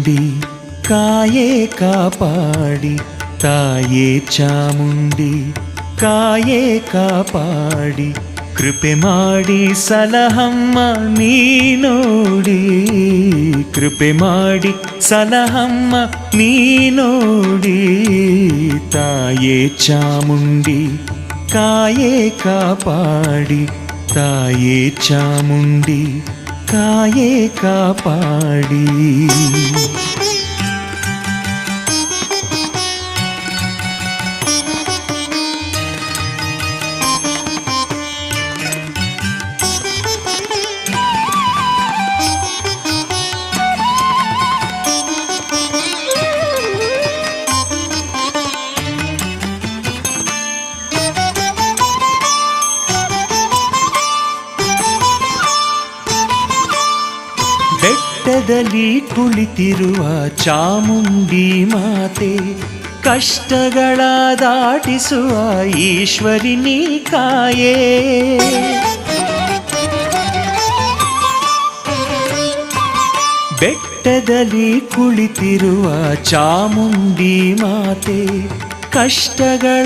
ಚಾಮುಂಡಿ ಕಾಯೇ ಕಾಪಾಡಿ, ತಾಯೇ ಚಾಮುಂಡಿ ಕಾಯೇ ಕಾಪಾಡಿ, ಕೃಪೆ ಮಾಡಿ ಸಲಹಮ್ಮ ನೀನೋಡಿ, ಕೃಪೆ ಮಾಡಿ ಸಲಹಮ್ಮ ನೀನೋಡಿ, ತಾಯೇ ಚಾಮುಂಡಿ ಕಾಯೇ ಕಾಪಾಡಿ, ತಾಯೇ ಚಾಮುಂಡಿ ಕಾಯೇ ಕಾಪಾಡಿ. ಬೆಟ್ಟದಲ್ಲಿ ಕುಳಿತಿರುವ ಚಾಮುಂಡಿ ಮಾತೆ, ಕಷ್ಟಗಳ ದಾಟಿಸುವ ಈಶ್ವರಿ ನೀ ಕಾಯೇ. ಬೆಟ್ಟದಲ್ಲಿ ಕುಳಿತಿರುವ ಚಾಮುಂಡಿ ಮಾತೆ, ಕಷ್ಟಗಳ